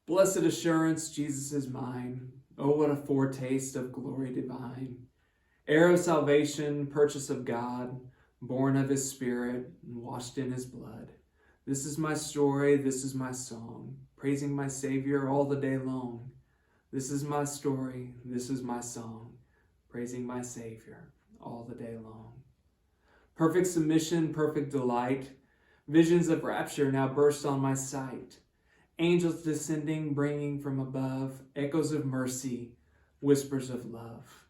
Blessed assurance, Jesus is mine. Oh, what a foretaste of glory divine. Heir of salvation, purchase of God, born of his Spirit, and washed in his blood. This is my story, this is my song, praising my Savior all the day long. This is my story, this is my song, praising my Savior all the day long. Perfect submission, perfect delight, visions of rapture now burst on my sight. Angels descending, bringing from above, echoes of mercy, whispers of love.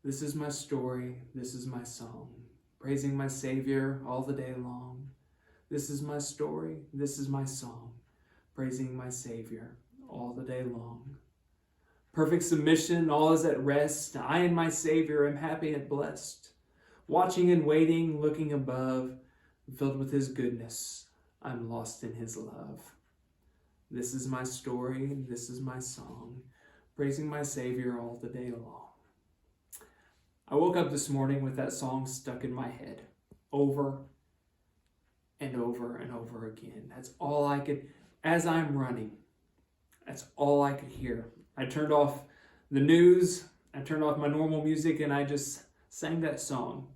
This is my story, this is my song, praising my Savior all the day long. This is my story, this is my song, praising my Savior all the day long. Perfect submission, all is at rest. I and my Savior am happy and blessed. Watching and waiting, looking above, filled with his goodness, I'm lost in his love. This is my story, this is my song, praising my Savior all the day long. I woke up this morning with that song stuck in my head, over and over and over again. That's all I could, as I'm running, that's all I could hear. I turned off the news, I turned off my normal music, and I just sang that song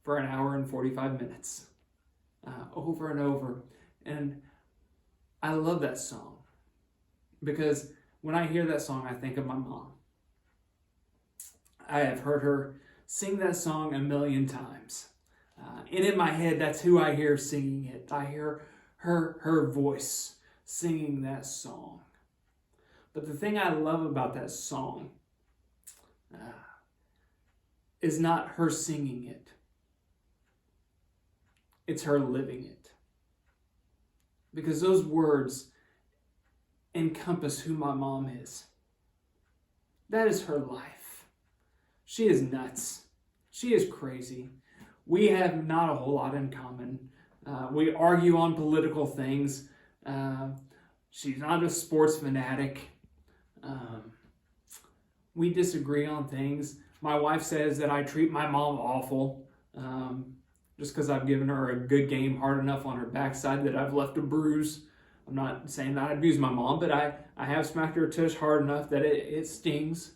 for an hour and 45 minutes, over and over. And I love that song because when I hear that song, I think of my mom. I have heard her sing that song a million times. And in my head, that's who I hear singing it. I hear her voice singing that song. But the thing I love about that song is not her singing it. It's her living it. Because those words encompass who my mom is. That is her life. She is nuts. She is crazy. We have not a whole lot in common. We argue on political things. She's not a sports fanatic. We disagree on things. My wife says that I treat my mom awful. Just because I've given her a good game hard enough on her backside that I've left a bruise. I'm not saying that I abuse my mom, but I have smacked her tush hard enough that it stings.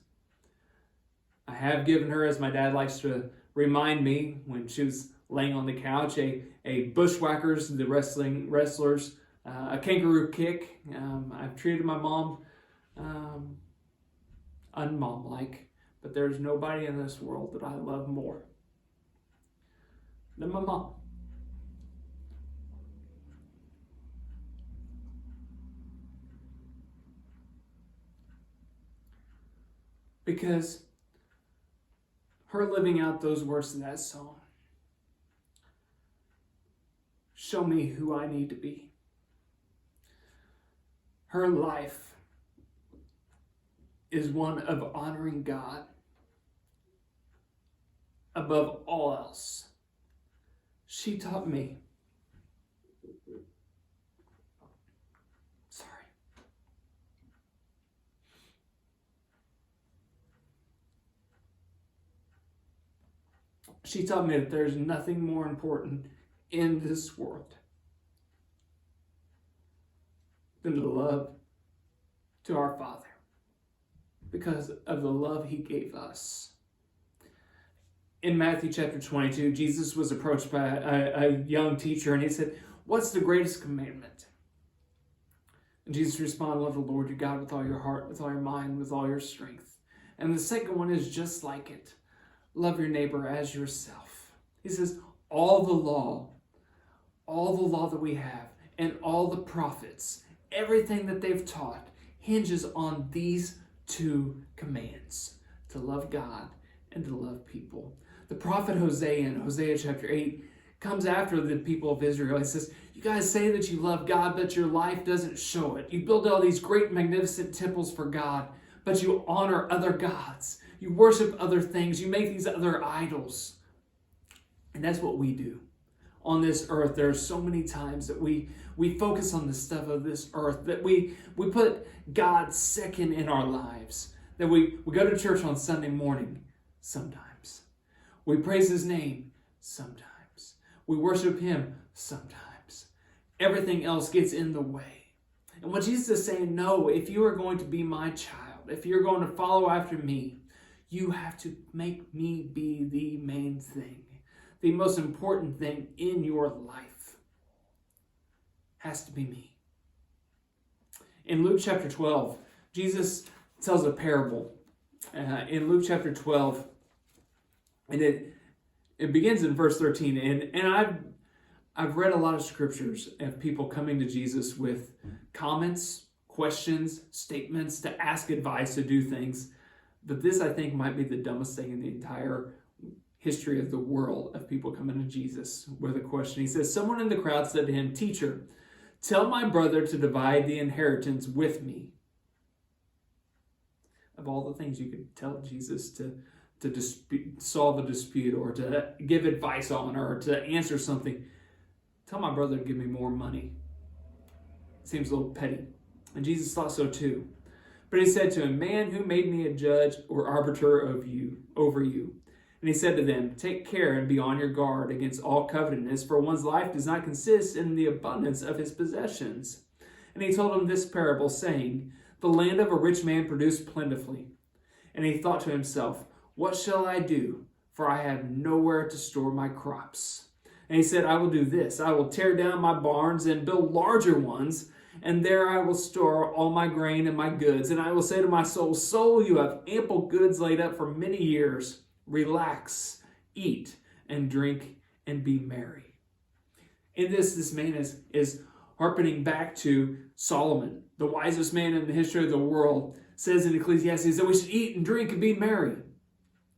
I have given her, as my dad likes to remind me when she was laying on the couch, a Bushwhackers, the wrestlers, a kangaroo kick. I've treated my mom unmom-like, but there's nobody in this world that I love more than my mom. Because her living out those words in that song show me who I need to be. Her life is one of honoring God above all else. She taught me. She taught me that there's nothing more important in this world than the love to our Father because of the love he gave us. In Matthew chapter 22, Jesus was approached by a young teacher and he said, "What's the greatest commandment?" And Jesus responded, "Love the Lord your God with all your heart, with all your mind, with all your strength." And the second one is just like it. Love your neighbor as yourself. He says, all the law that we have, and all the prophets, everything that they've taught hinges on these two commands: to love God and to love people. The prophet Hosea in Hosea chapter 8 comes after the people of Israel. He says, "You guys say that you love God, but your life doesn't show it. You build all these great, magnificent temples for God, but you honor other gods. You worship other things. You make these other idols." And that's what we do. On this earth, there are so many times that we focus on the stuff of this earth, that we put God second in our lives, that we go to church on Sunday morning sometimes. We praise his name sometimes. We worship him sometimes. Everything else gets in the way. And what Jesus is saying, no, if you are going to be my child, if you're going to follow after me, you have to make me be the main thing. The most important thing in your life has to be me. In Luke chapter 12, Jesus tells a parable. In Luke chapter 12, and it begins in verse 13. And I've read a lot of scriptures of people coming to Jesus with comments, questions, statements, to ask advice, to do things. But this, I think, might be the dumbest thing in the entire history of the world, of people coming to Jesus with a question. He says, someone in the crowd said to him, "Teacher, tell my brother to divide the inheritance with me." Of all the things you could tell Jesus to solve a dispute or to give advice on or to answer something, tell my brother to give me more money. It seems a little petty. And Jesus thought so too. But he said to him, "Man, who made me a judge or arbiter over you?" And he said to them, "Take care and be on your guard against all covetousness, for one's life does not consist in the abundance of his possessions." And he told him this parable, saying, "The land of a rich man produced plentifully. And he thought to himself, what shall I do? For I have nowhere to store my crops." And he said, "I will do this. I will tear down my barns and build larger ones, and there I will store all my grain and my goods. And I will say to my soul, soul, you have ample goods laid up for many years. Relax, eat, and drink, and be merry." In this man is harkening back to Solomon, the wisest man in the history of the world, says in Ecclesiastes that we should eat and drink and be merry.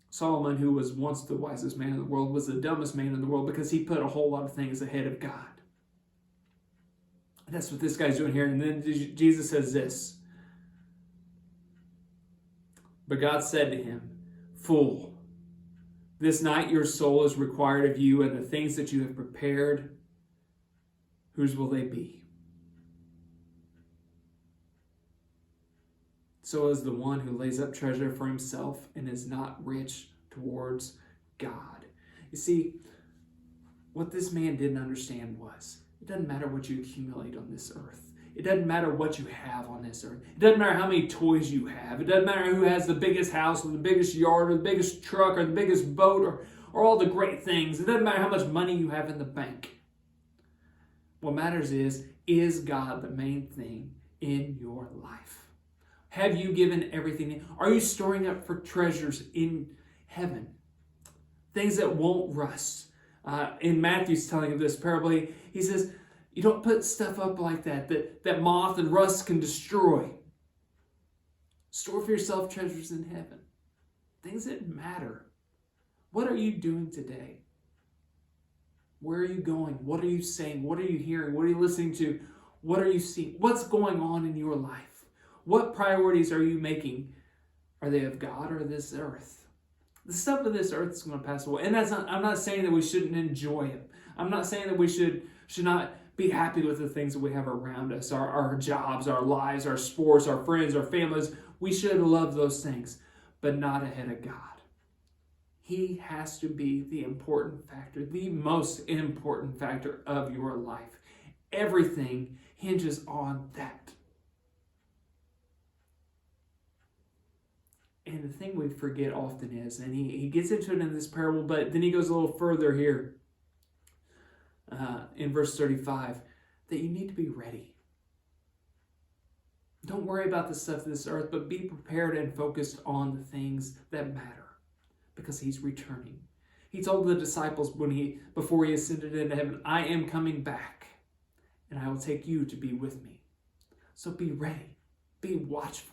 Solomon, who was once the wisest man in the world, was the dumbest man in the world because he put a whole lot of things ahead of God. And that's what this guy's doing here. And then Jesus says this, "But God said to him, 'Fool, this night your soul is required of you, and the things that you have prepared, whose will they be?' So is the one who lays up treasure for himself and is not rich towards God." You see, what this man didn't understand was, it doesn't matter what you accumulate on this earth. It doesn't matter what you have on this earth. It doesn't matter how many toys you have. It doesn't matter who has the biggest house or the biggest yard or the biggest truck or the biggest boat or all the great things. It doesn't matter how much money you have in the bank. What matters is God the main thing in your life? Have you given everything? Are you storing up for treasures in heaven? Things that won't rust. In Matthew's telling of this parable, he says, you don't put stuff up like that moth and rust can destroy. Store for yourself treasures in heaven. Things that matter. What are you doing today? Where are you going? What are you saying? What are you hearing? What are you listening to? What are you seeing? What's going on in your life? What priorities are you making? Are they of God or this earth? The stuff of this earth is going to pass away. And I'm not saying that we shouldn't enjoy it. I'm not saying that we should not be happy with the things that we have around us, our jobs, our lives, our sports, our friends, our families. We should love those things, but not ahead of God. He has to be the important factor, the most important factor of your life. Everything hinges on that. And the thing we forget often is, and he gets into it in this parable, but then he goes a little further here in verse 35, that you need to be ready. Don't worry about the stuff of this earth, but be prepared and focused on the things that matter, because he's returning. He told the disciples before he ascended into heaven, "I am coming back, and I will take you to be with me." So be ready. Be watchful.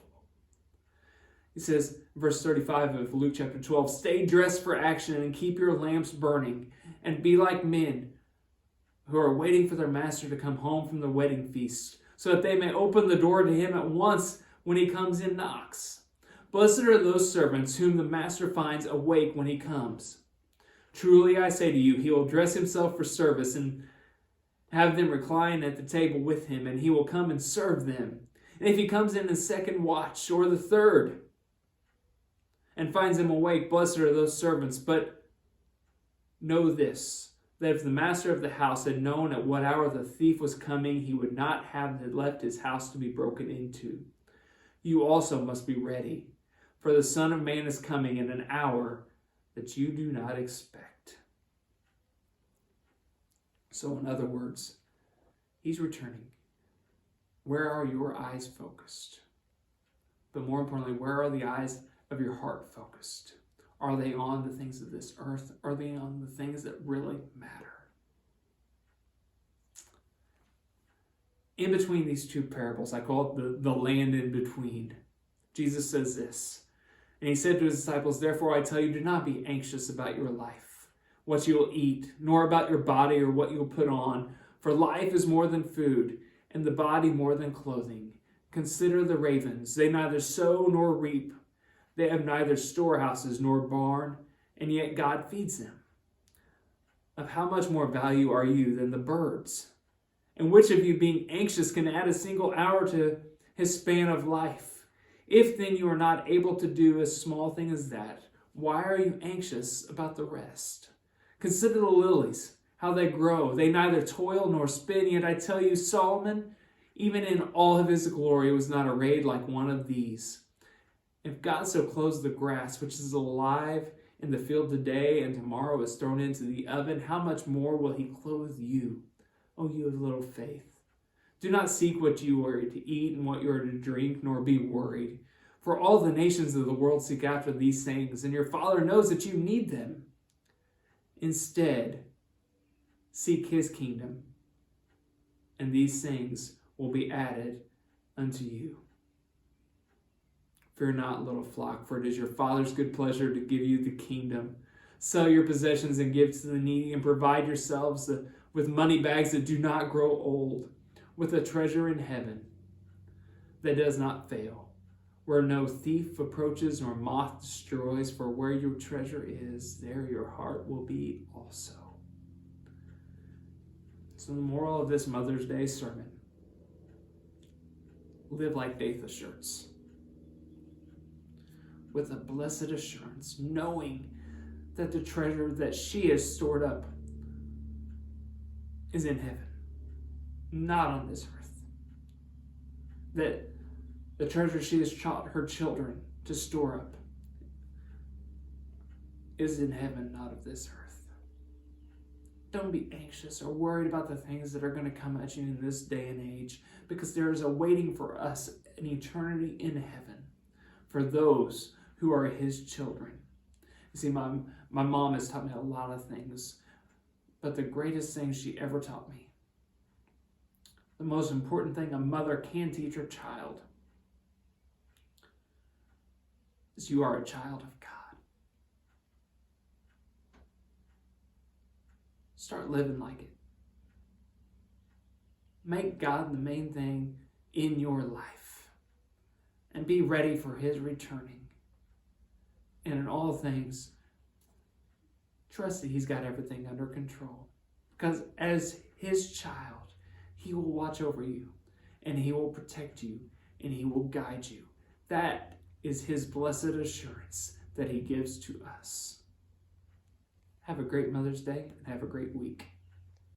He says, verse 35 of Luke chapter 12, "Stay dressed for action and keep your lamps burning, and be like men who are waiting for their master to come home from the wedding feast, so that they may open the door to him at once when he comes and knocks. Blessed are those servants whom the master finds awake when he comes. Truly I say to you, he will dress himself for service and have them recline at the table with him, and he will come and serve them. And if he comes in the second watch or the third and finds them awake, blessed are those servants. But know this, that if the master of the house had known at what hour the thief was coming, he would not have left his house to be broken into. You also must be ready, for the Son of Man is coming in an hour that you do not expect." So in other words, he's returning. Where are your eyes focused? But more importantly, where are the eyes of your heart focused? Are they on the things of this earth? Are they on the things that really matter? In between these two parables, I call it the land in between, Jesus says this. And he said to his disciples, "Therefore I tell you, do not be anxious about your life, what you will eat, nor about your body or what you will put on. For life is more than food, and the body more than clothing. Consider the ravens. They neither sow nor reap. They have neither storehouses nor barn, and yet God feeds them. Of how much more value are you than the birds? And which of you, being anxious, can add a single hour to his span of life? If then you are not able to do a small thing as that, why are you anxious about the rest? Consider the lilies, how they grow. They neither toil nor spin, yet I tell you, Solomon, even in all of his glory, was not arrayed like one of these. If God so clothes the grass, which is alive in the field today and tomorrow is thrown into the oven, how much more will he clothe you, O you of little faith? Do not seek what you are to eat and what you are to drink, nor be worried. For all the nations of the world seek after these things, and your Father knows that you need them. Instead, seek his kingdom, and these things will be added unto you. Fear not, little flock, for it is your Father's good pleasure to give you the kingdom. Sell your possessions and give to the needy, and provide yourselves with money bags that do not grow old, with a treasure in heaven that does not fail, where no thief approaches nor moth destroys, for where your treasure is, there your heart will be also. So the moral of this Mother's Day sermon: live like Faith assurance, with a blessed assurance, knowing that the treasure that she has stored up is in heaven, not on this earth. That the treasure she has taught her children to store up is in heaven, not of this earth. Don't be anxious or worried about the things that are going to come at you in this day and age, because there is a waiting for us an eternity in heaven for those who are his children. You see, my mom has taught me a lot of things, but the greatest thing she ever taught me, the most important thing a mother can teach her child, is you are a child of God. Start living like it. Make God the main thing in your life, and be ready for his returning. And in all things, trust that he's got everything under control. Because as his child, he will watch over you, and he will protect you, and he will guide you. That is his blessed assurance that he gives to us. Have a great Mother's Day, and have a great week.